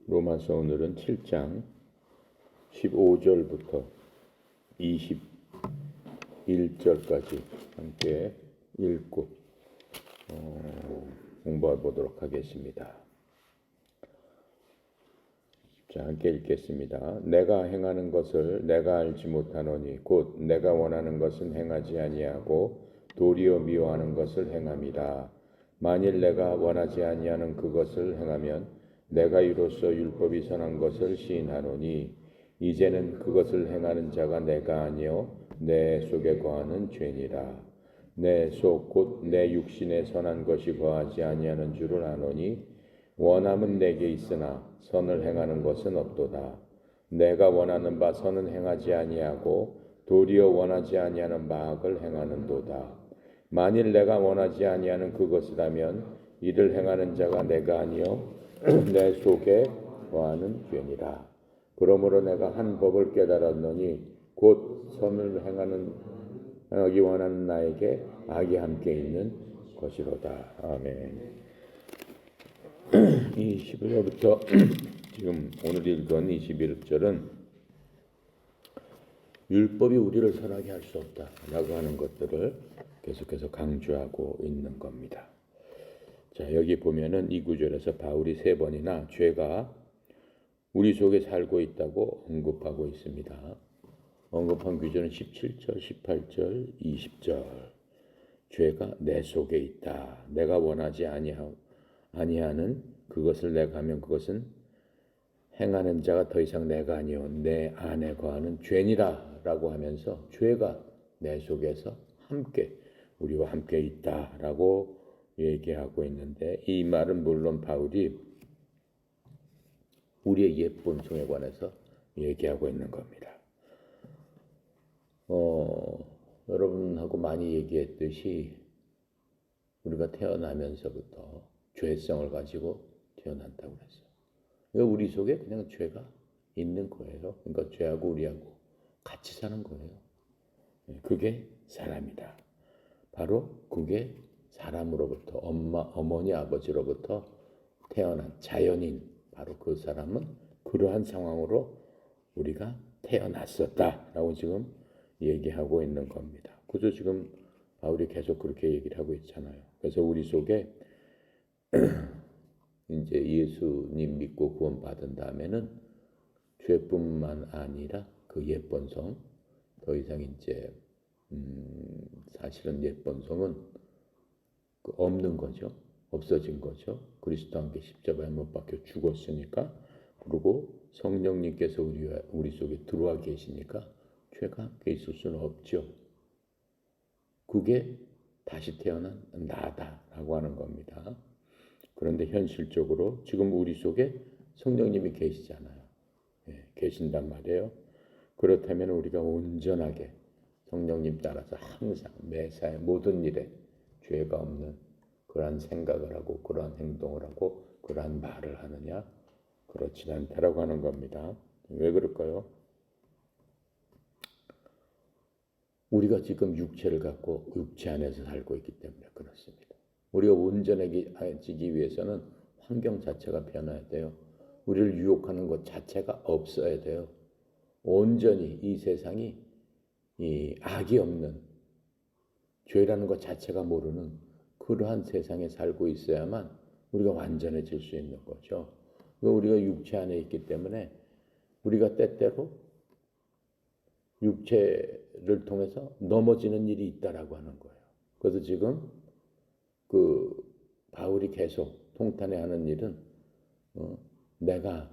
로마서 오늘은 7장 15절부터 21절까지 함께 읽고 공부해 보도록 하겠습니다. 자, 함께 읽겠습니다. 내가 행하는 것을 내가 알지 못하노니 곧 내가 원하는 것은 행하지 아니하고 도리어 미워하는 것을 행함이라. 만일 내가 원하지 아니하는 그것을 행하면 내가 이로써 율법이 선한 것을 시인하노니 이제는 그것을 행하는 자가 내가 아니요 내 속에 거하는 죄니라. 내 속 곧 내 육신에 선한 것이 거하지 아니하는 줄을 아노니 원함은 내게 있으나 선을 행하는 것은 없도다. 내가 원하는 바 선은 행하지 아니하고 도리어 원하지 아니하는 바 악을 행하는도다. 만일 내가 원하지 아니하는 그것이라면 이를 행하는 자가 내가 아니요 내 속에 거하는 죄니라. 그러므로 내가 한 법을 깨달았노니 곧 선을 행하기 원하는 나에게 악이 함께 있는 것이로다. 아멘. 이 11절부터 지금 오늘 읽은 21절은 율법이 우리를 선하게 할 수 없다라고 하는 것들을 계속해서 강조하고 있는 겁니다. 자, 여기 보면은 이 구절에서 바울이 3번이나 죄가 우리 속에 살고 있다고 언급하고 있습니다. 언급한 구절은 17절, 18절, 20절. 죄가 내 속에 있다. 내가 원하지 아니하는 그것을 내가 하면 그것은 행하는 자가 더 이상 내가 아니요 내 안에 거하는 죄니라 라고 하면서 죄가 내 속에서 함께 우리와 함께 있다라고 얘기하고 있는데, 이 말은 물론 바울이 우리의 옛 본성에 관해서 얘기하고 있는 겁니다. 여러분하고 많이 얘기했듯이 우리가 태어나면서부터 죄성을 가지고 태어난다고 그랬어요. 그러니까 우리 속에 그냥 죄가 있는 거예요. 그러니까 죄하고 우리하고 같이 사는 거예요. 그게 사람이다. 바로 그게 사람으로부터 어머니 아버지로부터 태어난 자연인, 바로 그 사람은 그러한 상황으로 우리가 태어났었다라고 지금 얘기하고 있는 겁니다. 그래서 지금 바울이 계속 그렇게 얘기를 하고 있잖아요. 그래서 우리 속에 이제 예수님 믿고 구원받은 다음에는 죄뿐만 아니라 그 옛 본성, 더 이상 이제 사실은 옛 본성은 없는 거죠. 없어진 거죠. 그리스도와 함께 십자가에 못 박혀 죽었으니까. 그리고 성령님께서 우리 속에 들어와 계시니까 죄가 함께 있을 수는 없죠. 그게 다시 태어난 나다라고 하는 겁니다. 그런데 현실적으로 지금 우리 속에 성령님이 계시잖아요. 계신단 말이에요. 그렇다면 우리가 온전하게 성령님 따라서 항상 매사에 모든 일에 죄가 없는 그러한 생각을 하고 그러한 행동을 하고 그러한 말을 하느냐? 그렇지 않다라고 하는 겁니다. 왜 그럴까요? 우리가 지금 육체를 갖고 육체 안에서 살고 있기 때문에 그렇습니다. 우리가 온전해지기 위해서는 환경 자체가 변해야 돼요. 우리를 유혹하는 것 자체가 없어야 돼요. 온전히 이 세상이 이 악이 없는, 죄라는 것 자체가 모르는 그러한 세상에 살고 있어야만 우리가 완전해질 수 있는 거죠. 우리가 육체 안에 있기 때문에 우리가 때때로 육체를 통해서 넘어지는 일이 있다라고 하는 거예요. 그래서 지금 바울이 계속 통탄해하는 일은 내가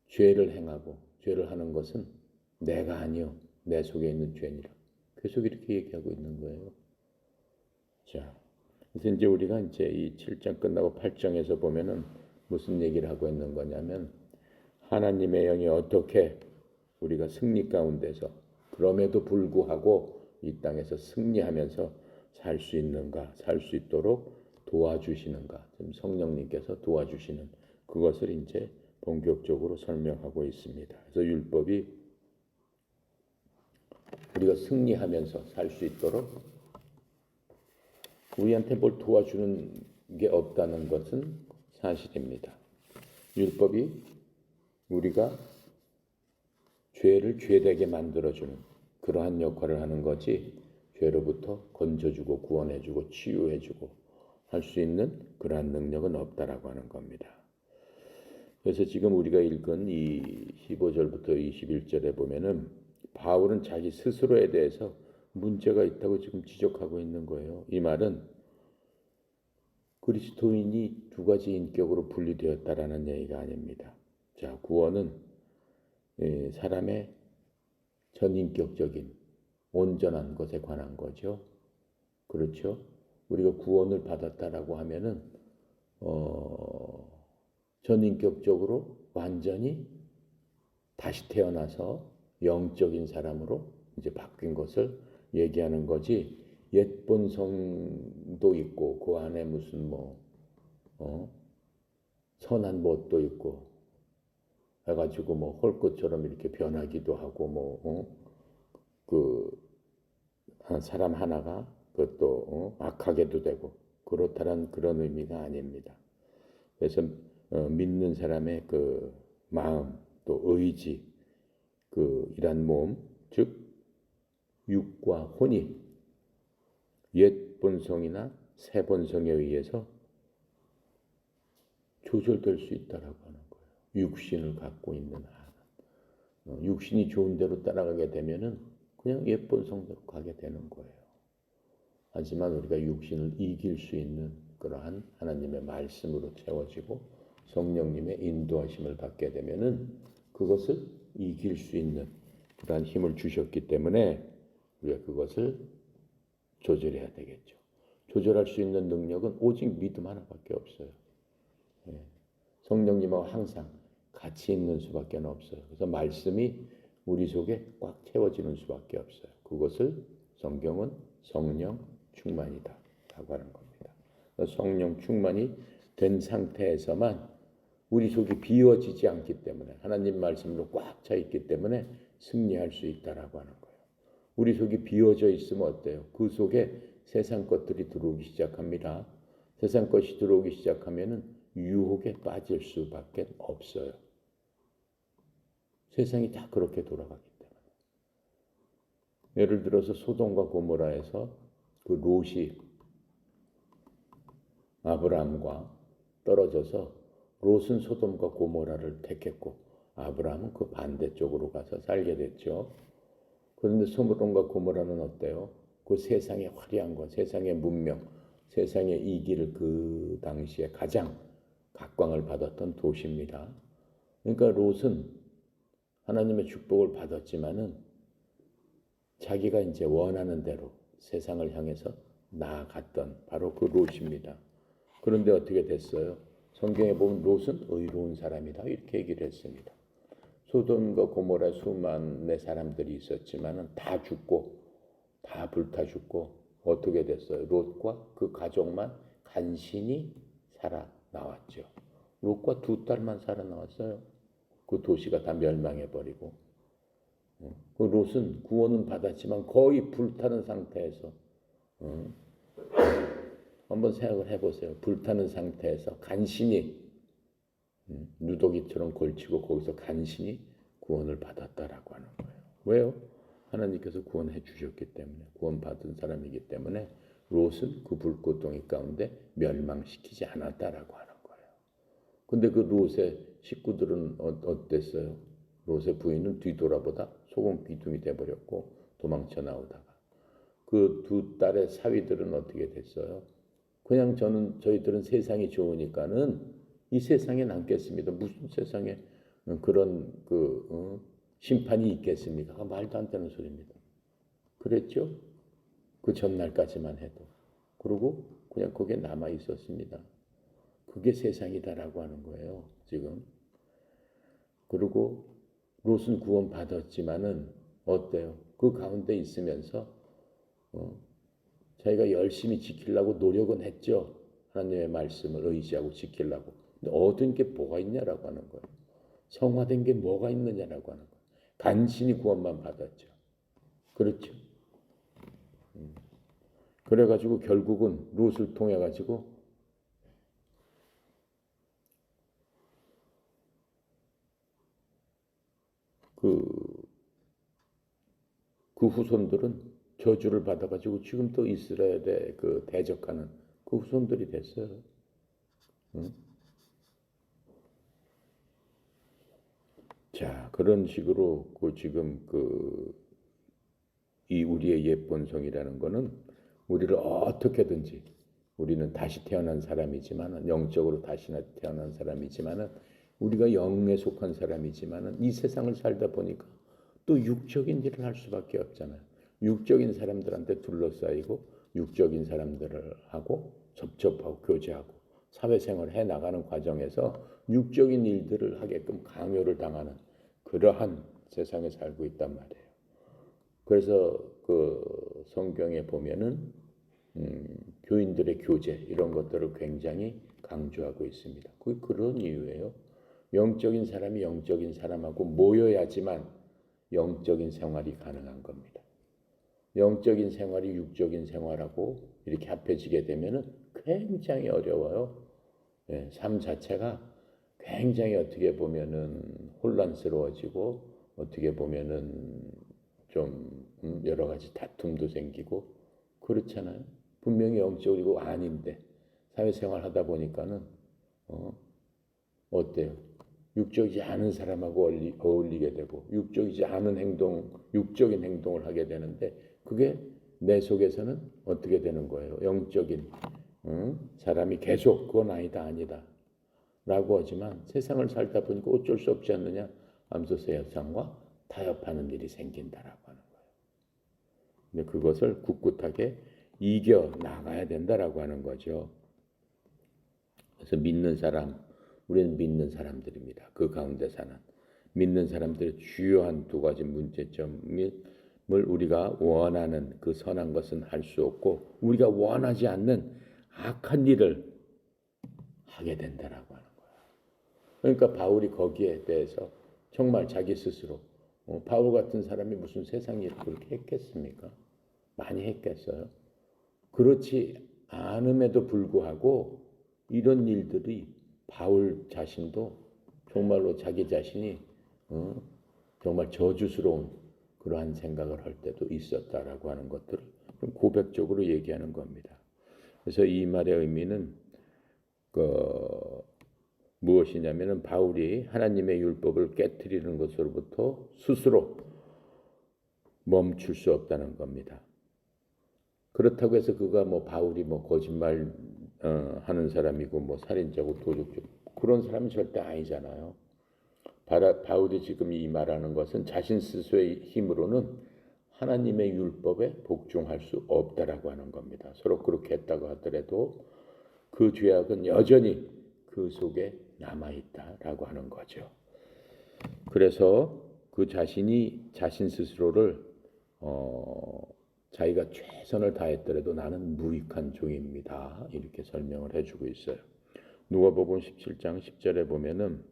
죄를 행하고 죄를 하는 것은 내가 아니요 내 속에 있는 죄니라. 계속 이렇게 얘기하고 있는 거예요. 자, 그래서 이제 우리가 이제 이 7장 끝나고 8장에서 보면은 무슨 얘기를 하고 있는 거냐면, 하나님의 영이 어떻게 우리가 승리 가운데서 그럼에도 불구하고 이 땅에서 승리하면서 살 수 있는가, 살 수 있도록 도와주시는가, 지금 성령님께서 도와주시는 그것을 이제 본격적으로 설명하고 있습니다. 그래서 율법이 우리가 승리하면서 살 수 있도록 우리한테 뭘 도와주는 게 없다는 것은 사실입니다. 율법이 우리가 죄를 죄되게 만들어주는 그러한 역할을 하는 거지 죄로부터 건져주고 구원해주고 치유해주고 할 수 있는 그러한 능력은 없다라고 하는 겁니다. 그래서 지금 우리가 읽은 이 15절부터 21절에 보면은 바울은 자기 스스로에 대해서 문제가 있다고 지금 지적하고 있는 거예요. 이 말은 그리스도인이 두 가지 인격으로 분리되었다라는 얘기가 아닙니다. 자, 구원은 사람의 전인격적인 온전한 것에 관한 거죠. 그렇죠? 우리가 구원을 받았다라고 하면은 전인격적으로 완전히 다시 태어나서 영적인 사람으로 이제 바뀐 것을 얘기하는 거지. 옛 본성도 있고 그 안에 무슨 선한 멋도 있고 해가지고 헐것처럼 이렇게 변하기도 하고 한 사람 하나가 그것도 악하게도 되고 그렇다는 그런 의미가 아닙니다. 그래서 믿는 사람의 그 마음 또 의지 이란 몸 즉 육과 혼이 옛 본성이나 새 본성에 의해서 조절될 수 있다라고 하는 거예요. 육신을 갖고 있는 한 육신이 좋은 대로 따라가게 되면은 그냥 옛 본성대로 가게 되는 거예요. 하지만 우리가 육신을 이길 수 있는 그러한 하나님의 말씀으로 채워지고 성령님의 인도하심을 받게 되면은 그것을 이길 수 있는 그러한 힘을 주셨기 때문에 우리가 그것을 조절해야 되겠죠. 조절할 수 있는 능력은 오직 믿음 하나밖에 없어요. 성령님하고 항상 같이 있는 수밖에 없어요. 그래서 말씀이 우리 속에 꽉 채워지는 수밖에 없어요. 그것을 성경은 성령 충만이다 라고 하는 겁니다. 성령 충만이 된 상태에서만 우리 속이 비워지지 않기 때문에 하나님 말씀으로 꽉 차 있기 때문에 승리할 수 있다라고 하는 거예요. 우리 속이 비워져 있으면 어때요? 그 속에 세상 것들이 들어오기 시작합니다. 세상 것이 들어오기 시작하면은 유혹에 빠질 수밖에 없어요. 세상이 다 그렇게 돌아가기 때문에. 예를 들어서 소돔과 고모라에서 그 롯이 아브라함과 떨어져서 롯은 소돔과 고모라를 택했고 아브라함은 그 반대쪽으로 가서 살게 됐죠. 그런데 소돔과 고모라는 어때요? 그 세상의 화려한 것, 세상의 문명, 세상의 이기를 그 당시에 가장 각광을 받았던 도시입니다. 그러니까 롯은 하나님의 축복을 받았지만은 자기가 이제 원하는 대로 세상을 향해서 나아갔던 바로 그 롯입니다. 그런데 어떻게 됐어요? 성경에 보면 롯은 의로운 사람이다 이렇게 얘기를 했습니다. 소돔과 고모라 수만의 사람들이 있었지만은 다 죽고 다 불타 죽고 어떻게 됐어요? 롯과 그 가족만 간신히 살아나왔죠. 롯과 두 딸만 살아나왔어요. 그 도시가 다 멸망해버리고 그 롯은 구원은 받았지만 거의 불타는 상태에서 한번 생각을 해보세요. 불타는 상태에서 간신히 누더기처럼 걸치고 거기서 간신히 구원을 받았다라고 하는 거예요. 왜요? 하나님께서 구원해 주셨기 때문에 구원받은 사람이기 때문에 롯은 그 불꽃덩이 가운데 멸망시키지 않았다라고 하는 거예요. 근데 그 롯의 식구들은 어땠어요? 롯의 부인은 뒤돌아보다 소금 기둥이 돼버렸고 도망쳐 나오다가 그 두 딸의 사위들은 어떻게 됐어요? 그냥 저희들은 세상이 좋으니까는 이 세상에 남겠습니다. 무슨 세상에 그런 심판이 있겠습니까? 말도 안 되는 소리입니다. 그랬죠? 그 전날까지만 해도. 그리고 그냥 거기에 남아 있었습니다. 그게 세상이다라고 하는 거예요. 지금. 그리고 롯은 구원 받았지만은 어때요? 그 가운데 있으면서 자기가 열심히 지키려고 노력은 했죠. 하나님의 말씀을 의지하고 지키려고. 근데 얻은 게 뭐가 있냐라고 하는 거예요. 성화된 게 뭐가 있느냐라고 하는 거예요. 간신히 구원만 받았죠. 그렇죠. 그래가지고 결국은 롯을 통해 가지고 그 후손들은 저주를 받아가지고 지금 또 이스라엘에 그 대적하는 그 후손들이 됐어요. 응? 자, 그런 식으로 그 지금 이 우리의 옛 본성이라는 거는 우리를 어떻게든지 우리는 다시 태어난 사람이지만은 영적으로 다시 태어난 사람이지만은 우리가 영에 속한 사람이지만은 이 세상을 살다 보니까 또 육적인 일을 할 수밖에 없잖아요. 육적인 사람들한테 둘러싸이고 육적인 사람들을 하고 접촉하고 교제하고 사회생활을 해 나가는 과정에서 육적인 일들을 하게끔 강요를 당하는 그러한 세상에 살고 있단 말이에요. 그래서 그 성경에 보면은 교인들의 교제 이런 것들을 굉장히 강조하고 있습니다. 그런 이유예요. 영적인 사람이 영적인 사람하고 모여야지만 영적인 생활이 가능한 겁니다. 영적인 생활이 육적인 생활하고 이렇게 합해지게 되면은 굉장히 어려워요. 예, 삶 자체가 굉장히 어떻게 보면은 혼란스러워지고 어떻게 보면은 좀 여러 가지 다툼도 생기고 그렇잖아요. 분명히 영적이고 아닌데 사회생활 하다 보니까는 어때요? 육적이지 않은 사람하고 어울리게 되고 육적이지 않은 행동, 육적인 행동을 하게 되는데 그게 내 속에서는 어떻게 되는 거예요? 영적인 사람이 계속 그건 아니다 아니다 라고 하지만 세상을 살다 보니까 어쩔 수 없지 않느냐 하면서 세상과 타협하는 일이 생긴다라고 하는 거예요. 근데 그것을 굳굳하게 이겨 나가야 된다라고 하는 거죠. 그래서 믿는 사람, 우리는 믿는 사람들입니다. 그 가운데 사는 믿는 사람들의 주요한 두 가지 문제점을 우리가 원하는 그 선한 것은 할 수 없고 우리가 원하지 않는 악한 일을 하게 된다라고 하는 거예요. 그러니까 바울이 거기에 대해서 정말 자기 스스로 바울 같은 사람이 무슨 세상 일을 그렇게 했겠습니까? 많이 했겠어요. 그렇지 않음에도 불구하고 이런 일들이 바울 자신도 정말로 자기 자신이 정말 저주스러운 그러한 생각을 할 때도 있었다라고 하는 것들을 좀 고백적으로 얘기하는 겁니다. 그래서 이 말의 의미는 무엇이냐면은 바울이 하나님의 율법을 깨트리는 것으로부터 스스로 멈출 수 없다는 겁니다. 그렇다고 해서 그가 바울이 거짓말 하는 사람이고 살인자고 도둑질 그런 사람은 절대 아니잖아요. 바울이 지금 이 말하는 것은 자신 스스로의 힘으로는 하나님의 율법에 복종할 수 없다라고 하는 겁니다. 서로 그렇게 했다고 하더라도 그 죄악은 여전히 그 속에 남아있다라고 하는 거죠. 그래서 그 자신이 자신 스스로를 자기가 최선을 다했더라도 나는 무익한 종입니다. 이렇게 설명을 해주고 있어요. 누가복음 17장 10절에 보면은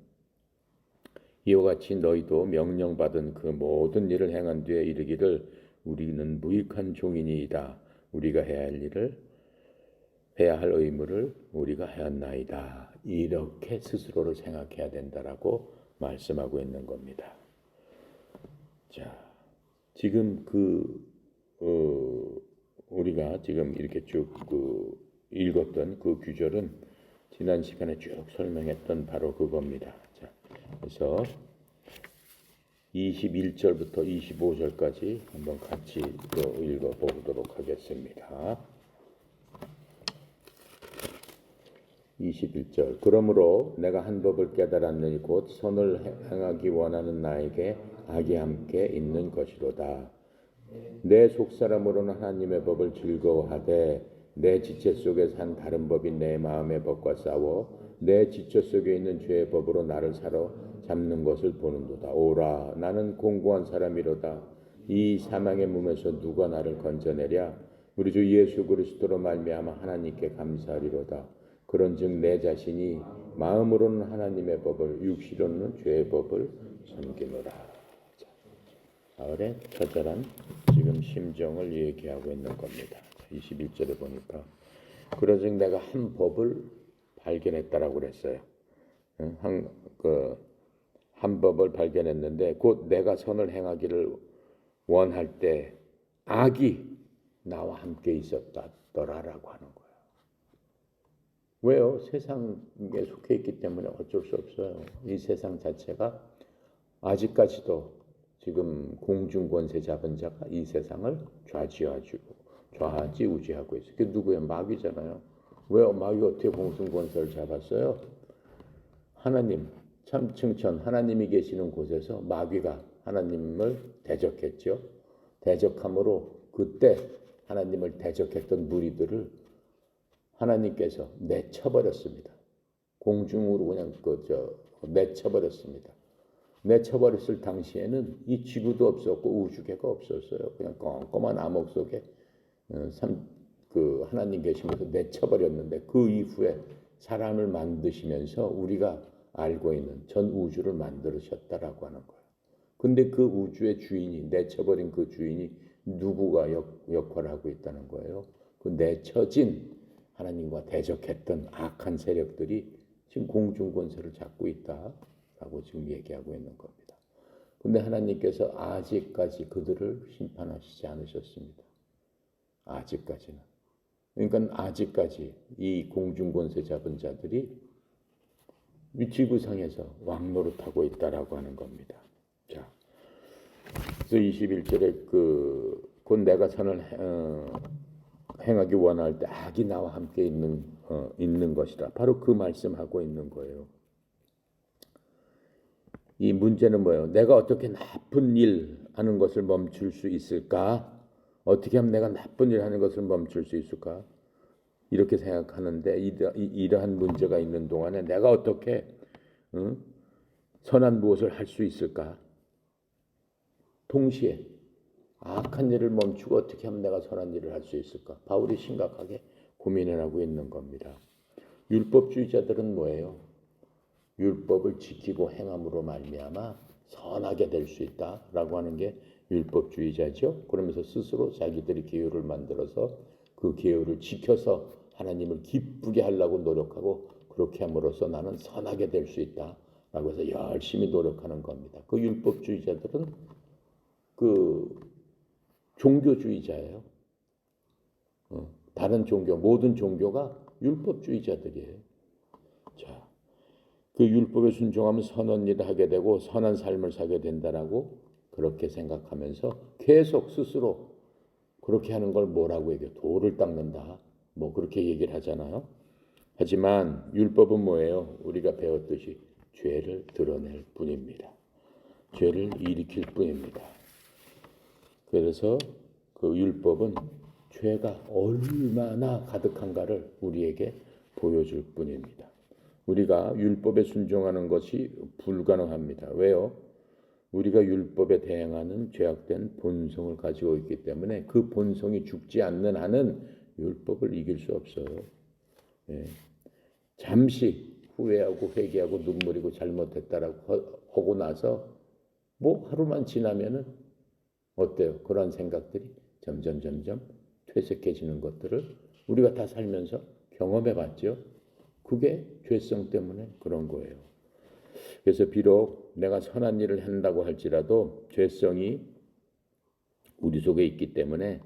이와 같이 너희도 명령받은 그 모든 일을 행한 뒤에 이르기를 우리는 무익한 종이니이다. 우리가 해야 할 의무를 우리가 하였나이다. 이렇게 스스로를 생각해야 된다라고 말씀하고 있는 겁니다. 자, 지금 우리가 지금 이렇게 쭉 읽었던 그 규절은 지난 시간에 쭉 설명했던 바로 그겁니다. 자, 그래서 21절부터 25절까지 한번 같이 또 읽어보도록 하겠습니다. 21절 그러므로 내가 한 법을 깨달았느니 곧 선을 행하기 원하는 나에게 악이 함께 있는 것이로다. 내 속사람으로는 하나님의 법을 즐거워하되 내 지체 속에 산 다른 법이 내 마음의 법과 싸워 내 지체 속에 있는 죄의 법으로 나를 사로잡는 것을 보는도다. 오라 나는 공고한 사람이로다. 이 사망의 몸에서 누가 나를 건져내랴. 우리 주 예수 그리스도로 말미암아 하나님께 감사하리로다. 그런즉 내 자신이 마음으로는 하나님의 법을 육시로는 죄의 법을 섬기노라. 바울의 처절한 지금 심정을 얘기하고 있는 겁니다. 21절에 보니까 그러즉 내가 한 법을 발견했다라고 그랬어요. 한 법을 발견했는데 곧 내가 선을 행하기를 원할 때 악이 나와 함께 있었더라라고 하는 거예요. 왜요? 세상에 속해 있기 때문에 어쩔 수 없어요. 이 세상 자체가 아직까지도 지금 공중권세 잡은 자가 이 세상을 좌지우지하고 있어요. 그게 누구예요? 마귀잖아요. 왜요? 마귀가 어떻게 공중권세를 잡았어요? 하나님, 참 칭찬, 하나님이 계시는 곳에서 마귀가 하나님을 대적했죠. 대적함으로 그때 하나님을 대적했던 무리들을 하나님께서 내쳐버렸습니다. 공중으로 그냥 내쳐버렸습니다. 내쳐버렸을 당시에는 이 지구도 없었고 우주계가 없었어요. 그냥 껌껌한 암흑 속에 하나님 계시면서 내쳐버렸는데 그 이후에 사람을 만드시면서 우리가 알고 있는 전 우주를 만들으셨다라고 하는 거예요. 근데 그 우주의 주인이 내쳐버린 그 주인이 누구가 역할을 하고 있다는 거예요. 그 내쳐진 하나님과 대적했던 악한 세력들이 지금 공중권세를 잡고 있다라고 지금 얘기하고 있는 겁니다. 근데 하나님께서 아직까지 그들을 심판하시지 않으셨습니다. 아직까지는. 그러니까 아직까지 이 공중권세 잡은 자들이 지구상에서 왕노릇하고 있다라고 하는 겁니다. 자, 그래서 21절에 곧 내가 선을 행하기 원할 때 악이 나와 함께 있는 것이다. 바로 그 말씀하고 있는 거예요. 이 문제는 뭐예요? 내가 어떻게 나쁜 일 하는 것을 멈출 수 있을까? 어떻게 하면 내가 나쁜 일 하는 것을 멈출 수 있을까? 이렇게 생각하는데 이러한 문제가 있는 동안에 내가 어떻게 선한 무엇을 할 수 있을까? 동시에 악한 일을 멈추고 어떻게 하면 내가 선한 일을 할 수 있을까? 바울이 심각하게 고민을 하고 있는 겁니다. 율법주의자들은 뭐예요? 율법을 지키고 행함으로 말미암아 선하게 될 수 있다라고 하는 게 율법주의자죠. 그러면서 스스로 자기들이 계율을 만들어서 그 계율을 지켜서 하나님을 기쁘게 하려고 노력하고 그렇게 함으로써 나는 선하게 될 수 있다라고 해서 열심히 노력하는 겁니다. 그 율법주의자들은 종교주의자예요. 다른 종교, 모든 종교가 율법주의자들이에요. 자, 그 율법에 순종하면 선한 일을 하게 되고 선한 삶을 살게 된다라고 그렇게 생각하면서 계속 스스로 그렇게 하는 걸 뭐라고 얘기해요? 돌을 닦는다. 뭐 그렇게 얘기를 하잖아요. 하지만 율법은 뭐예요? 우리가 배웠듯이 죄를 드러낼 뿐입니다. 죄를 일으킬 뿐입니다. 그래서 그 율법은 죄가 얼마나 가득한가를 우리에게 보여줄 뿐입니다. 우리가 율법에 순종하는 것이 불가능합니다. 왜요? 우리가 율법에 대항하는 죄악된 본성을 가지고 있기 때문에 그 본성이 죽지 않는 한은 율법을 이길 수 없어요. 예. 잠시 후회하고 회개하고 눈물이고 잘못했다라고 하고 나서 뭐 하루만 지나면은 어때요? 그런 생각들이 점점 퇴색해지는 것들을 우리가 다 살면서 경험해 봤죠. 그게 죄성 때문에 그런 거예요. 그래서 비록 내가 선한 일을 한다고 할지라도 죄성이 우리 속에 있기 때문에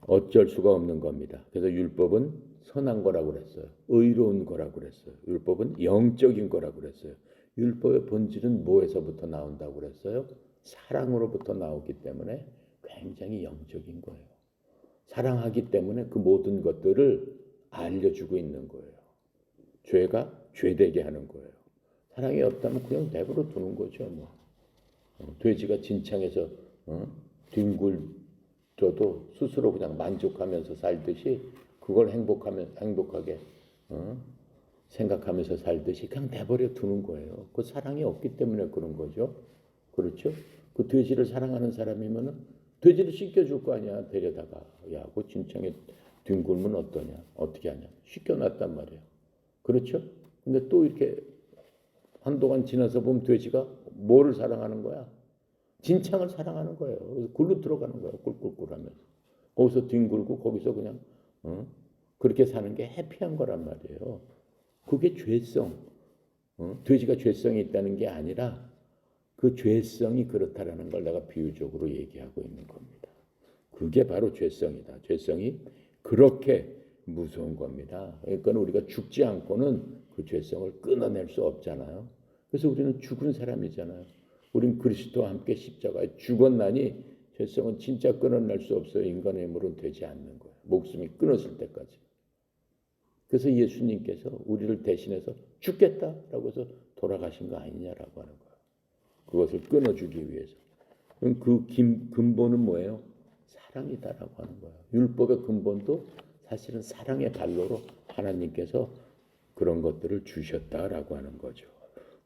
어쩔 수가 없는 겁니다. 그래서 율법은 선한 거라고 그랬어요. 의로운 거라고 그랬어요. 율법은 영적인 거라고 그랬어요. 율법의 본질은 뭐에서부터 나온다고 그랬어요? 사랑으로부터 나오기 때문에 굉장히 영적인 거예요. 사랑하기 때문에 그 모든 것들을 알려주고 있는 거예요. 죄가 죄되게 하는 거예요. 사랑이 없다면 그냥 내버려 두는 거죠. 뭐. 돼지가 진창에서 뒹굴져도 스스로 그냥 만족하면서 살듯이 그걸 행복하게 생각하면서 살듯이 그냥 내버려 두는 거예요. 그 사랑이 없기 때문에 그런 거죠. 그렇죠? 그 돼지를 사랑하는 사람이면은 돼지를 씻겨줄 거 아니야. 데려다가 야, 그 진창에 뒹굴면 어떠냐? 어떻게 하냐? 씻겨놨단 말이야. 그렇죠? 근데 또 이렇게 한동안 지나서 보면 돼지가 뭐를 사랑하는 거야? 진창을 사랑하는 거예요. 그래서 굴로 들어가는 거예요. 꿀꿀꿀 하면서. 거기서 뒹굴고 거기서 그냥 그렇게 사는 게 해피한 거란 말이에요. 그게 죄성. 돼지가 죄성이 있다는 게 아니라 그 죄성이 그렇다라는 걸 내가 비유적으로 얘기하고 있는 겁니다. 그게 바로 죄성이다. 죄성이 그렇게 무서운 겁니다. 그러니까 우리가 죽지 않고는 그 죄성을 끊어낼 수 없잖아요. 그래서 우리는 죽은 사람이잖아요. 우린 그리스도와 함께 십자가에 죽었나니 죄성은 진짜 끊어낼 수 없어요. 인간의 힘으로는 되지 않는 거예요. 목숨이 끊어질 때까지. 그래서 예수님께서 우리를 대신해서 죽겠다라고 해서 돌아가신 거 아니냐라고 하는 거예요. 그것을 끊어주기 위해서. 그럼 그 근본은 뭐예요? 사랑이다라고 하는 거예요. 율법의 근본도 사실은 사랑의 발로로 하나님께서 그런 것들을 주셨다라고 하는 거죠.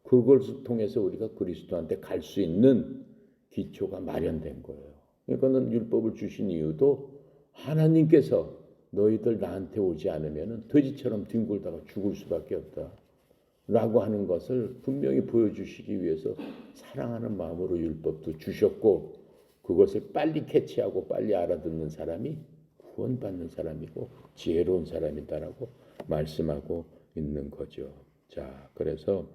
그것을 통해서 우리가 그리스도한테 갈 수 있는 기초가 마련된 거예요. 그러니까는 율법을 주신 이유도 하나님께서 너희들 나한테 오지 않으면 돼지처럼 뒹굴다가 죽을 수밖에 없다 라고 하는 것을 분명히 보여주시기 위해서 사랑하는 마음으로 율법도 주셨고, 그것을 빨리 캐치하고 빨리 알아듣는 사람이 구원받는 사람이고 지혜로운 사람이다라고 말씀하고 있는 거죠. 자, 그래서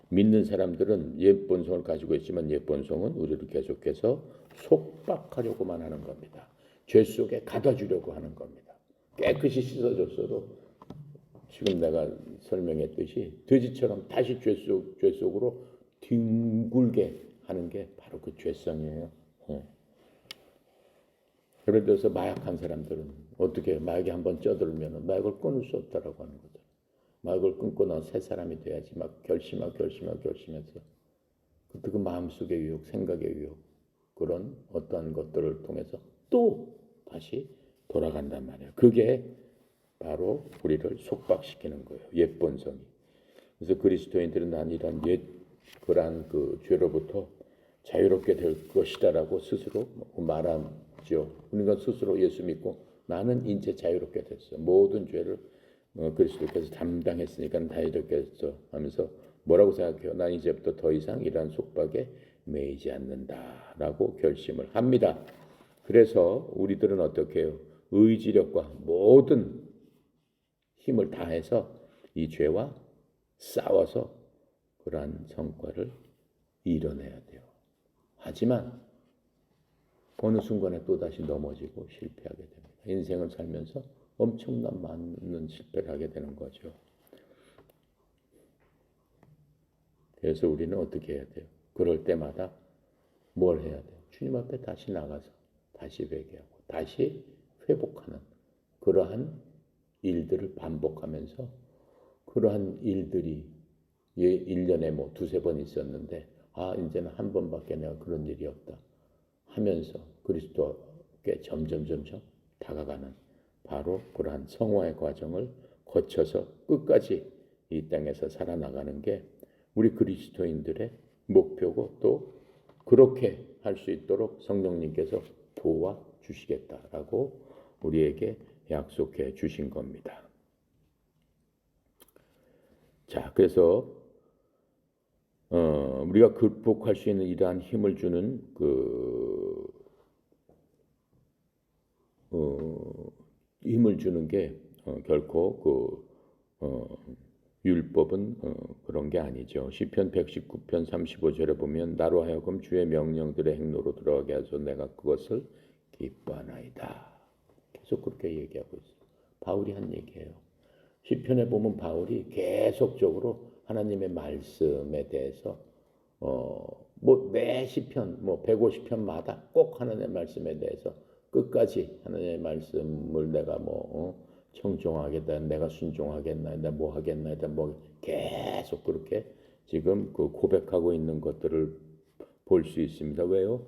믿는 사람들은 옛 본성을 가지고 있지만 옛 본성은 우리를 계속해서 속박하려고만 하는 겁니다. 죄 속에 가둬주려고 하는 겁니다. 깨끗이 씻어줬어도 지금 내가 설명했듯이 돼지처럼 다시 죄 속으로 뒹굴게 하는 게 바로 그 죄성이에요. 예를 들어서 마약한 사람들은 어떻게 마약에 한번 쪄들면 마약을 끊을 수 없다라고 하는 거죠. 마약을 끊고 난 새 사람이 돼야지 막 결심해서 그때 그 마음속의 유혹, 생각의 유혹, 그런 어떠한 것들을 통해서 또 다시 돌아간단 말이에요. 그게 바로 우리를 속박시키는 거예요. 옛 본성이. 그래서 그리스도인들은 난 이런 옛 그러한 그 죄로부터 자유롭게 될 것이다라고 스스로 말하죠. 우리가 스스로 예수 믿고 나는 이제 자유롭게 됐어. 모든 죄를 그리스도께서 담당했으니까 자유롭게 됐어 하면서 뭐라고 생각해요? 난 이제부터 더 이상 이러한 속박에 매이지 않는다라고 결심을 합니다. 그래서 우리들은 어떻게 해요? 의지력과 모든 힘을 다해서 이 죄와 싸워서 그러한 성과를 이뤄내야 돼요. 하지만 어느 순간에 또다시 넘어지고 실패하게 됩니다. 인생을 살면서 엄청난 많은 실패를 하게 되는 거죠. 그래서 우리는 어떻게 해야 돼요? 그럴 때마다 뭘 해야 돼요? 주님 앞에 다시 나가서 다시 회개하고 다시 회복하는 그러한 일들을 반복하면서 그러한 일들이 1년에 뭐 두세 번 있었는데 이제는 한 번밖에 내가 그런 일이 없다 하면서 그리스도께 점점 다가가는 바로 그러한 성화의 과정을 거쳐서 끝까지 이 땅에서 살아나가는 게 우리 그리스도인들의 목표고 또 그렇게 할 수 있도록 성령님께서 도와주시겠다라고 우리에게 약속해 주신 겁니다. 자, 그래서 우리가 극복할 수 있는 이러한 힘을 주는 힘을 주는 게 결코 율법은 그런 게 아니죠. 시편 119편 35절에 보면 나로 하여금 주의 명령들의 행로로 들어가게 하소 내가 그것을 기뻐하나이다. 계속 그렇게 얘기하고 있어요. 바울이 한 얘기예요. 시편에 보면 바울이 계속적으로 하나님의 말씀에 대해서 매 시편 150편마다 꼭 하나님의 말씀에 대해서 끝까지 하나님의 말씀을 내가 청종하겠다, 내가 순종하겠나, 내가 뭐 하겠나, 내가 뭐 계속 그렇게 지금 그 고백하고 있는 것들을 볼 수 있습니다. 왜요?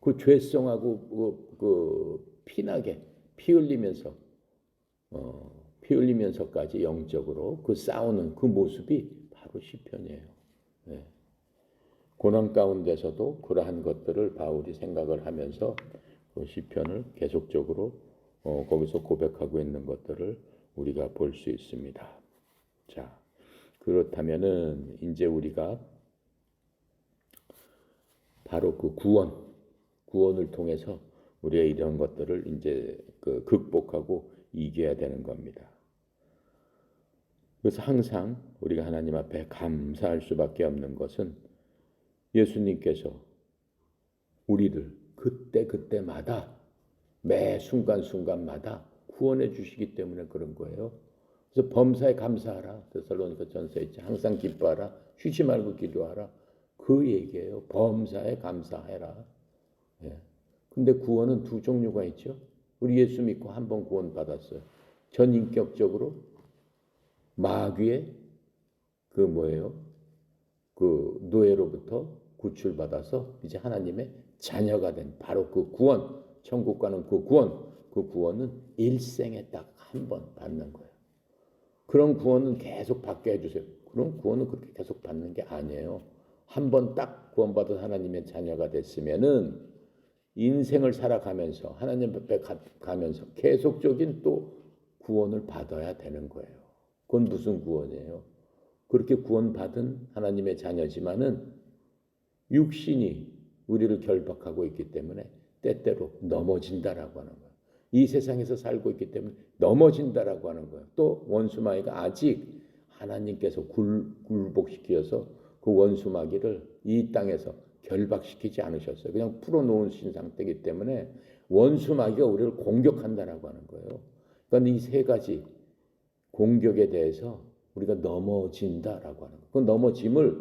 그 죄성하고 그 피나게 피 흘리면서까지 영적으로 그 싸우는 그 모습이 바로 시편이에요. 네. 고난 가운데서도 그러한 것들을 바울이 생각을 하면서 그 시편을 계속적으로 거기서 고백하고 있는 것들을 우리가 볼 수 있습니다. 자, 그렇다면은 이제 우리가 바로 그 구원을 통해서 우리가 이런 것들을 이제 극복하고 이겨야 되는 겁니다. 그래서 항상 우리가 하나님 앞에 감사할 수밖에 없는 것은 예수님께서 우리를 그때그때마다 매 순간순간마다 구원해 주시기 때문에 그런 거예요. 그래서 범사에 감사하라. 데살로니가 전서에 있지. 항상 기뻐하라. 쉬지 말고 기도하라. 그 얘기예요. 범사에 감사해라. 예. 근데 구원은 두 종류가 있죠. 우리 예수 믿고 한 번 구원 받았어요. 전인격적으로 마귀의 그 노예로부터 구출받아서 이제 하나님의 자녀가 된 바로 그 구원, 천국 가는 그 구원은 일생에 딱 한 번 받는 거예요. 그런 구원은 계속 받게 해주세요. 그런 구원은 그렇게 계속 받는 게 아니에요. 한 번 딱 구원받아서 하나님의 자녀가 됐으면은 인생을 살아가면서 하나님 앞에 가면서 계속적인 또 구원을 받아야 되는 거예요. 그건 무슨 구원이에요? 그렇게 구원받은 하나님의 자녀지만은 육신이 우리를 결박하고 있기 때문에 때때로 넘어진다라고 하는 거예요. 이 세상에서 살고 있기 때문에 넘어진다라고 하는 거예요. 또 원수마귀가 아직 하나님께서 굴복시켜서 그 원수마귀를 이 땅에서 결박시키지 않으셨어요. 그냥 풀어놓으신 상태이기 때문에 원수마귀가 우리를 공격한다라고 하는 거예요. 그러니까 이 세 가지 공격에 대해서 우리가 넘어진다라고 하는 거예요. 그 넘어짐을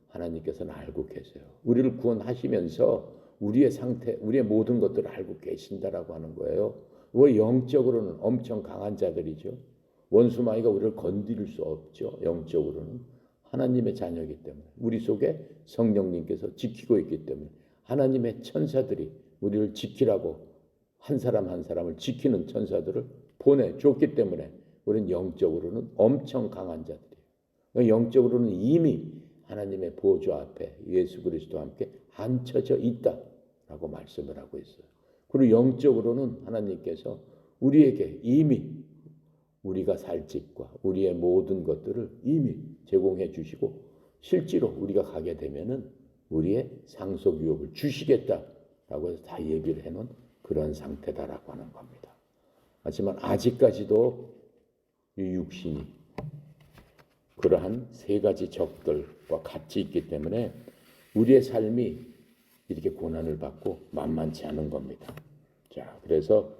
하나님께서는 알고 계세요. 우리를 구원하시면서 우리의 상태, 우리의 모든 것들을 알고 계신다라고 하는 거예요. 왜 영적으로는 엄청 강한 자들이죠. 원수마귀가 우리를 건드릴 수 없죠. 영적으로는 하나님의 자녀이기 때문에 우리 속에 성령님께서 지키고 있기 때문에 하나님의 천사들이 우리를 지키라고 한 사람 한 사람을 지키는 천사들을 보내줬기 때문에 우리는 영적으로는 엄청 강한 자들이에요. 영적으로는 이미 하나님의 보좌 앞에 예수 그리스도와 함께 앉혀져 있다라고 말씀을 하고 있어요. 그리고 영적으로는 하나님께서 우리에게 이미 우리가 살 집과 우리의 모든 것들을 이미 제공해 주시고 실제로 우리가 가게 되면은 우리의 상속 유업을 주시겠다라고 해서 다 예비를 해놓은 그런 상태다라고 하는 겁니다. 하지만 아직까지도 이 육신이 그러한 세 가지 적들과 같이 있기 때문에 우리의 삶이 이렇게 고난을 받고 만만치 않은 겁니다. 자, 그래서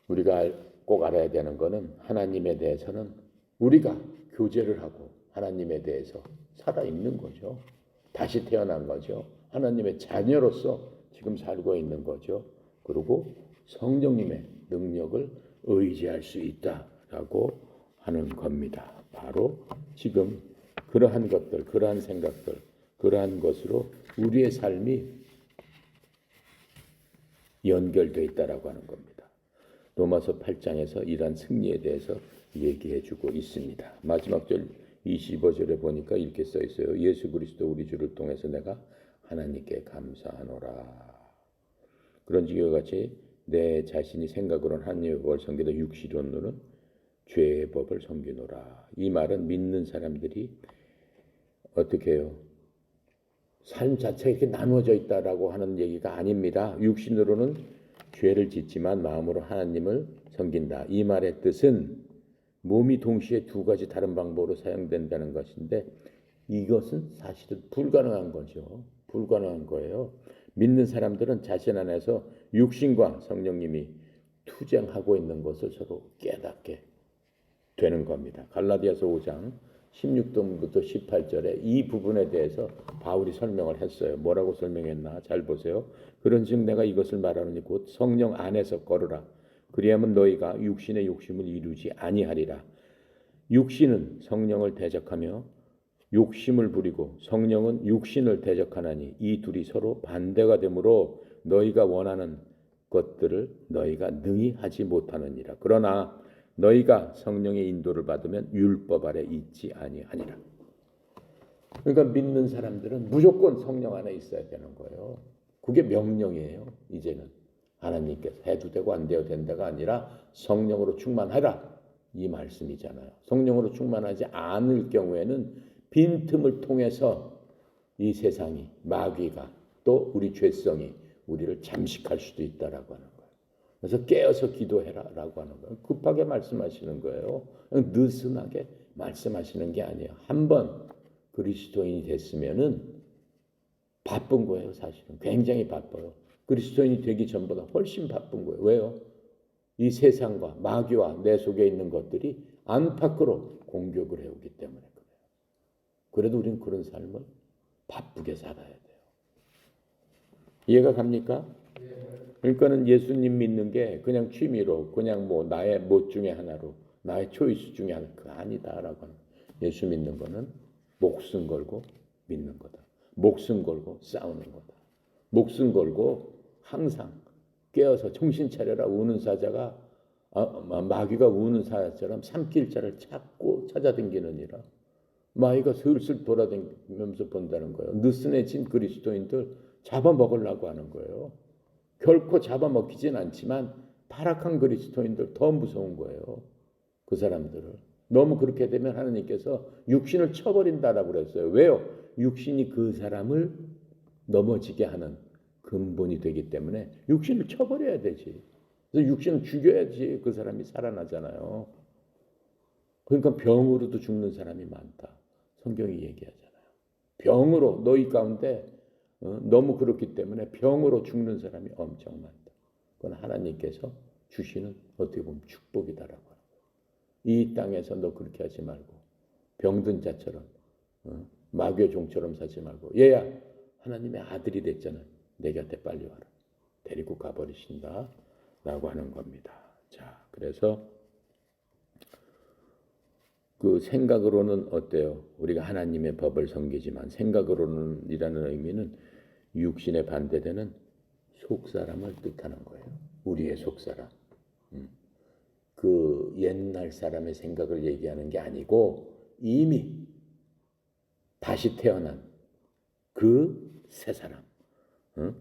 우리가 꼭 알아야 되는 것은 하나님에 대해서는 우리가 교제를 하고 하나님에 대해서 살아있는 거죠. 다시 태어난 거죠. 하나님의 자녀로서 지금 살고 있는 거죠. 그리고 성령님의 능력을 의지할 수 있다라고 하는 겁니다. 바로 지금 그러한 것들, 그러한 생각들, 그러한 것으로 우리의 삶이 연결되어 있다라고 하는 겁니다. 로마서 8장에서 이러한 승리에 대해서 얘기해 주고 있습니다. 마지막 절 25절에 보니까 이렇게 써 있어요. 예수 그리스도 우리 주를 통해서 내가 하나님께 감사하노라. 그런즉 이와 같이 내 자신이 생각으로는 하나님의 법을 섬기다 육시론으로는 죄의 법을 섬기노라. 이 말은 믿는 사람들이 어떻게 해요? 삶 자체가 이렇게 나누어져 있다라고 하는 얘기가 아닙니다. 육신으로는 죄를 짓지만 마음으로 하나님을 섬긴다. 이 말의 뜻은 몸이 동시에 두 가지 다른 방법으로 사용된다는 것인데 이것은 사실은 불가능한 거죠. 불가능한 거예요. 믿는 사람들은 자신 안에서 육신과 성령님이 투쟁하고 있는 것을 서로 깨닫게 되는 겁니다. 갈라디아서 5장 16절부터 18절에 이 부분에 대해서 바울이 설명을 했어요. 뭐라고 설명했나? 잘 보세요. 그런즉 내가 이것을 말하노니 곧 성령 안에서 걸으라. 그리하면 너희가 육신의 욕심을 이루지 아니하리라. 육신은 성령을 대적하며 욕심을 부리고 성령은 육신을 대적하나니 이 둘이 서로 반대가 되므로 너희가 원하는 것들을 너희가 능히 하지 못하느니라. 그러나 너희가 성령의 인도를 받으면 율법 아래 있지 아니하니라. 그러니까 믿는 사람들은 무조건 성령 안에 있어야 되는 거예요. 그게 명령이에요. 이제는 하나님께서 해도 되고 안 돼도 된다가 아니라 성령으로 충만하라 이 말씀이잖아요. 성령으로 충만하지 않을 경우에는 빈틈을 통해서 이 세상이 마귀가 또 우리 죄성이 우리를 잠식할 수도 있다라고 하는 거예요. 그래서 깨어서 기도해라라고 하는 거예요. 급하게 말씀하시는 거예요. 느슨하게 말씀하시는 게 아니에요. 한번 그리스도인이 됐으면은 바쁜 거예요, 사실은. 굉장히 바빠요. 그리스도인이 되기 전보다 훨씬 바쁜 거예요. 왜요? 이 세상과 마귀와 내 속에 있는 것들이 안팎으로 공격을 해오기 때문에 그래요. 그래도 우리는 그런 삶을 바쁘게 살아야 돼요. 이해가 갑니까? 그러니까는 예수님 믿는 게 그냥 취미로, 그냥 뭐 나의 못 중에 하나로, 나의 초이스 중에 하나, 그거 아니다라고 하는. 예수 믿는 거는 목숨 걸고 믿는 거다. 목숨 걸고 싸우는 거다. 목숨 걸고 항상 깨어서 정신 차려라 우는 사자가 마귀가 우는 사자처럼 삼킬자를 찾고 찾아다니느니라. 마귀가 슬슬 돌아다니면서 본다는 거예요. 느슨해진 그리스도인들 잡아먹으려고 하는 거예요. 결코 잡아먹히진 않지만 타락한 그리스도인들 더 무서운 거예요. 그 사람들을. 너무 그렇게 되면 하나님께서 육신을 쳐버린다라고 그랬어요. 왜요? 육신이 그 사람을 넘어지게 하는 근본이 되기 때문에 육신을 쳐버려야 되지. 그래서 육신을 죽여야지 그 사람이 살아나잖아요. 그러니까 병으로도 죽는 사람이 많다. 성경이 얘기하잖아요. 병으로 너희 가운데 너무 그렇기 때문에 병으로 죽는 사람이 엄청 많다. 그건 하나님께서 주시는 어떻게 보면 축복이다라고 하는 거예요. 이 땅에서 너 그렇게 하지 말고 병든 자처럼 마귀의 종처럼 사지 말고 얘야 하나님의 아들이 됐잖아. 내 곁에 빨리 와라. 데리고 가버리신다 라고 하는 겁니다. 자, 그래서 그 생각으로는 어때요? 우리가 하나님의 법을 섬기지만 생각으로는 이라는 의미는 육신에 반대되는 속사람을 뜻하는 거예요. 우리의 속사람. 그 옛날 사람의 생각을 얘기하는 게 아니고 이미 다시 태어난 그 새 사람.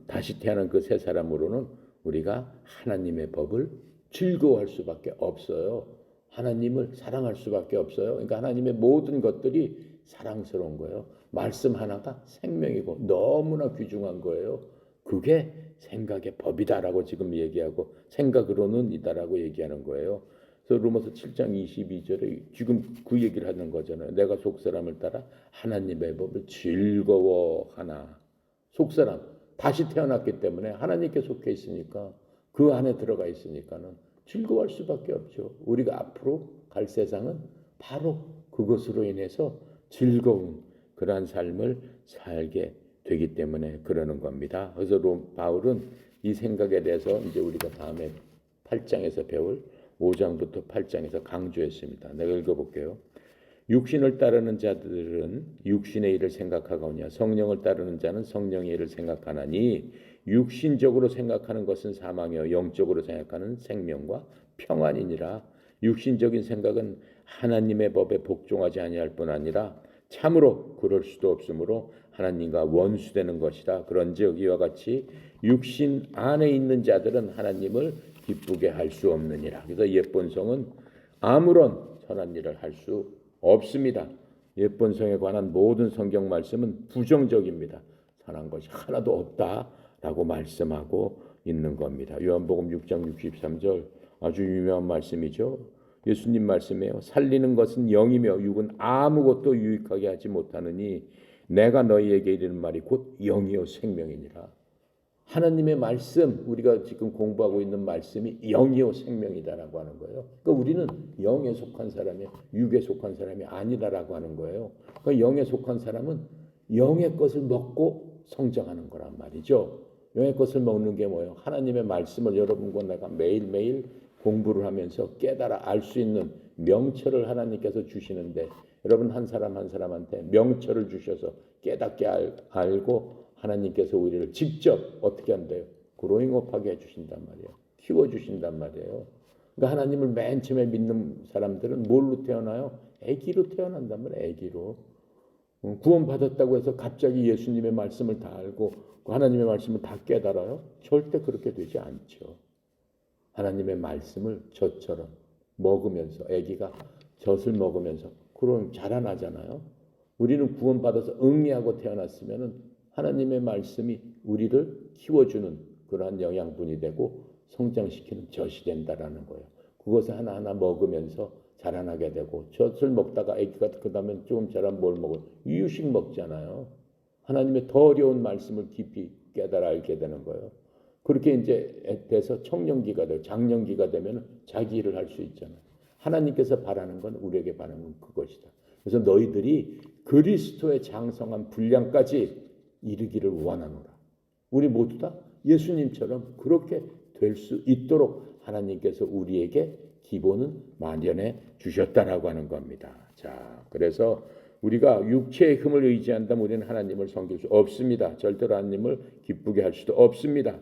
다시 태어난 그 새 사람으로는 우리가 하나님의 법을 즐거워할 수밖에 없어요. 하나님을 사랑할 수밖에 없어요. 그러니까 하나님의 모든 것들이 사랑스러운 거예요. 말씀 하나가 생명이고 너무나 귀중한 거예요. 그게 생각의 법이다라고 지금 얘기하고 생각으로는 이다라고 얘기하는 거예요. 그래서 로마서 7장 22절에 지금 그 얘기를 하는 거잖아요. 내가 속사람을 따라 하나님의 법을 즐거워하나. 속사람 다시 태어났기 때문에 하나님께 속해 있으니까 그 안에 들어가 있으니까는 즐거워할 수밖에 없죠. 우리가 앞으로 갈 세상은 바로 그것으로 인해서 즐거운 그러한 삶을 살게 되기 때문에 그러는 겁니다. 그래서 바울은 이 생각에 대해서 이제 우리가 다음에 8장에서 배울 5장부터 8장에서 강조했습니다. 내가 읽어볼게요. 육신을 따르는 자들은 육신의 일을 생각하거니와 성령을 따르는 자는 성령의 일을 생각하나니 육신적으로 생각하는 것은 사망이요 영적으로 생각하는 생명과 평안이니라. 육신적인 생각은 하나님의 법에 복종하지 아니할 뿐 아니라 참으로 그럴 수도 없으므로 하나님과 원수되는 것이다. 그런즉 이와 같이 육신 안에 있는 자들은 하나님을 기쁘게 할 수 없느니라. 그래서 옛본성은 아무런 선한 일을 할 수 없습니다. 옛본성에 관한 모든 성경 말씀은 부정적입니다. 선한 것이 하나도 없다라고 말씀하고 있는 겁니다. 요한복음 6장 63절 아주 유명한 말씀이죠. 예수님 말씀이에요. 살리는 것은 영이며 육은 아무것도 유익하게 하지 못하느니 내가 너희에게 이르는 말이 곧 영이요 생명이니라. 하나님의 말씀, 우리가 지금 공부하고 있는 말씀이 영이요 생명이다라고 하는 거예요. 그러니까 우리는 영에 속한 사람이 육에 속한 사람이 아니다라고 하는 거예요. 그러니까 영에 속한 사람은 영의 것을 먹고 성장하는 거란 말이죠. 영의 것을 먹는 게 뭐예요? 하나님의 말씀을 여러분과 내가 매일매일 공부를 하면서 깨달아 알 수 있는 명철을 하나님께서 주시는데 여러분 한 사람 한 사람한테 명철을 주셔서 깨닫게 알고 하나님께서 우리를 직접 어떻게 한대요? 그로잉업하게 해주신단 말이에요. 키워주신단 말이에요. 그러니까 하나님을 맨 처음에 믿는 사람들은 뭘로 태어나요? 아기로 태어난단 말이에요. 아기로. 구원받았다고 해서 갑자기 예수님의 말씀을 다 알고 하나님의 말씀을 다 깨달아요? 절대 그렇게 되지 않죠. 하나님의 말씀을 젖처럼 먹으면서 아기가 젖을 먹으면서 그럼 자라나잖아요. 우리는 구원받아서 응리하고 태어났으면은 하나님의 말씀이 우리를 키워주는 그러한 영양분이 되고 성장시키는 젖이 된다라는 거예요. 그것을 하나하나 먹으면서 자라나게 되고, 젖을 먹다가 아기가 크다면 조금 자라면 뭘 먹어요? 이유식 먹잖아요. 하나님의 더 어려운 말씀을 깊이 깨달아 알게 되는 거예요. 그렇게 이제 돼서 청년기가 되고 장년기가 되면 자기 일을 할 수 있잖아요. 하나님께서 바라는 건, 우리에게 바라는 건 그것이다. 그래서 너희들이 그리스도의 장성한 분량까지 이르기를 원하노라. 우리 모두 다 예수님처럼 그렇게 될 수 있도록 하나님께서 우리에게 기본은 마련해 주셨다라고 하는 겁니다. 자, 그래서 우리가 육체의 힘을 의지한다면 우리는 하나님을 섬길 수 없습니다. 절대로 하나님을 기쁘게 할 수도 없습니다.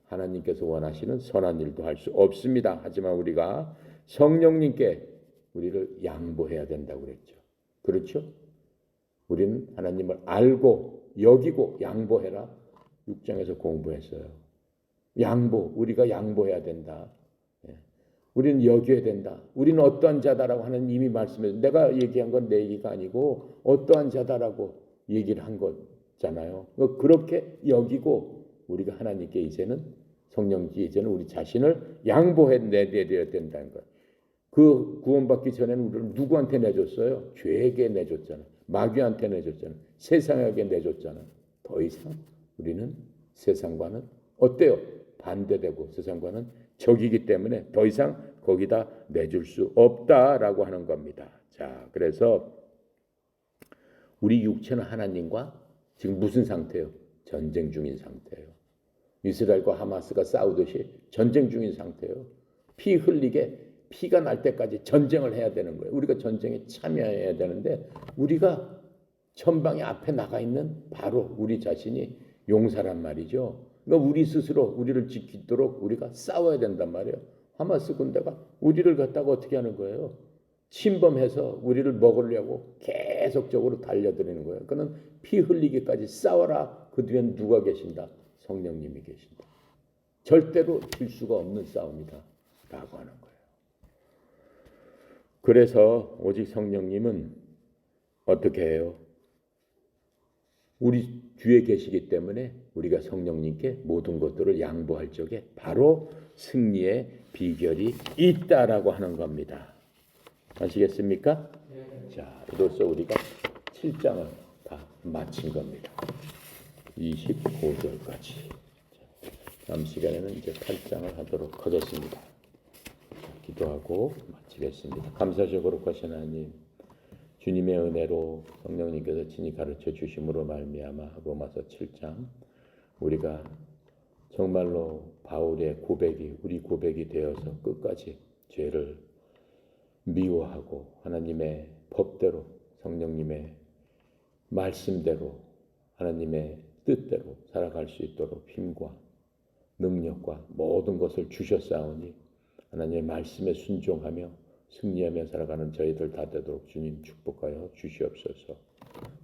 하나님께서 원하시는 선한 일도 할 수 없습니다. 하지만 우리가 성령님께 우리를 양보해야 된다고 그랬죠. 그렇죠? 우리는 하나님을 알고 여기고 양보해라. 6장에서 공부했어요. 양보, 우리가 양보해야 된다. 우리는 여겨야 된다. 우리는 어떠한 자다라고 하는 이미 말씀해서, 내가 얘기한 건 내 얘기가 아니고 어떠한 자다라고 얘기를 한 거잖아요. 그렇게 여기고 우리가 하나님께 이제는 성령께 이제는 우리 자신을 양보해 내드려야 된다는 거예요. 그 구원받기 전에는 우리를 누구한테 내줬어요? 죄에게 내줬잖아요. 마귀한테 내줬잖아요. 세상에게 내줬잖아요. 더 이상 우리는 세상과는 어때요? 반대되고 세상과는 적이기 때문에 더 이상 거기다 내줄 수 없다라고 하는 겁니다. 자, 그래서 우리 육체는 하나님과 지금 무슨 상태예요? 전쟁 중인 상태예요. 이스라엘과 하마스가 싸우듯이 전쟁 중인 상태예요. 피 흘리게 피가 날 때까지 전쟁을 해야 되는 거예요. 우리가 전쟁에 참여해야 되는데 우리가 전방에 앞에 나가 있는 바로 우리 자신이 용사란 말이죠. 그러니까 우리 스스로 우리를 지키도록 우리가 싸워야 된단 말이에요. 하마스 군대가 우리를 갖다가 어떻게 하는 거예요? 침범해서 우리를 먹으려고 계속적으로 달려드리는 거예요. 그는 피 흘리기까지 싸워라. 그 뒤엔 누가 계신다? 성령님이 계신다. 절대로 질 수가 없는 싸움이다 라고 하는 거예요. 그래서 오직 성령님은 어떻게 해요? 우리 뒤에 계시기 때문에 우리가 성령님께 모든 것들을 양보할 적에 바로 승리의 비결이 있다라고 하는 겁니다. 아시겠습니까? 자, 이로써 우리가 7장을 다 마친 겁니다. 25절까지. 다음 시간에는 이제 8장을 하도록 하겠습니다. 기도하고 마치겠습니다. 감사적으로 거신 하나님, 주님의 은혜로 성령님께서 친히 가르쳐 주심으로 말미암아 로마서 7장 우리가 정말로 바울의 고백이 우리 고백이 되어서 끝까지 죄를 미워하고 하나님의 법대로 성령님의 말씀대로 하나님의 뜻대로 살아갈 수 있도록 힘과 능력과 모든 것을 주셨사오니 하나님의 말씀에 순종하며 승리하며 살아가는 저희들 다 되도록 주님 축복하여 주시옵소서.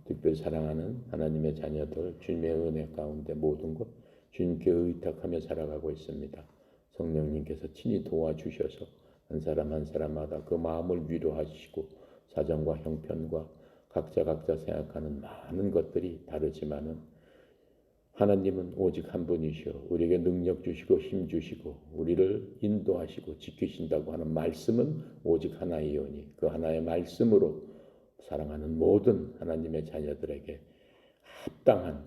특별히 사랑하는 하나님의 자녀들 주님의 은혜 가운데 모든 것 주님께 의탁하며 살아가고 있습니다. 성령님께서 친히 도와주셔서 한 사람 한 사람마다 그 마음을 위로하시고 사정과 형편과 각자 생각하는 많은 것들이 다르지만은 하나님은 오직 한 분이시오. 우리에게 능력 주시고 힘 주시고 우리를 인도하시고 지키신다고 하는 말씀은 오직 하나이오니 그 하나의 말씀으로 사랑하는 모든 하나님의 자녀들에게 합당한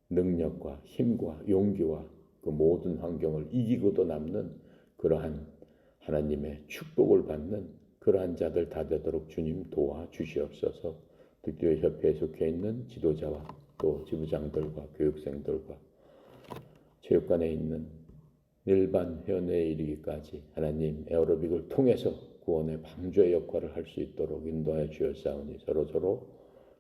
능력과 힘과 용기와 그 모든 환경을 이기고도 남는 그러한 하나님의 축복을 받는 그러한 자들 다 되도록 주님 도와주시옵소서. 특별히 협회에 속해 있는 지도자와 또 지부장들과 교육생들과 체육관에 있는 일반 회원회에 이르기까지 하나님 에어로빅을 통해서 구원의 방주의 역할을 할 수 있도록 인도하여 주옵사오니 서로서로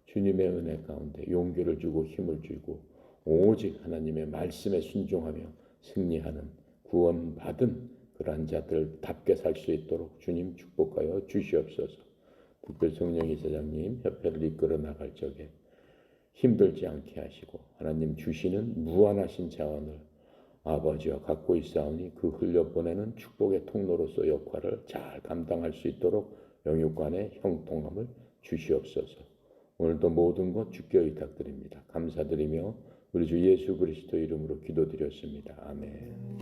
주님의 은혜 가운데 용기를 주고 힘을 주고 오직 하나님의 말씀에 순종하며 승리하는 구원받은 그러한 자들답게 살 수 있도록 주님 축복하여 주시옵소서. 특별 성령 이사장님 협회를 이끌어 나갈 적에 힘들지 않게 하시고 하나님 주시는 무한하신 자원을 아버지와 갖고 있사오니 그 흘려보내는 축복의 통로로서 역할을 잘 감당할 수 있도록 영육간의 형통함을 주시옵소서. 오늘도 모든 것 주께 의탁드립니다. 감사드리며 우리 주 예수 그리스도 이름으로 기도드렸습니다. 아멘.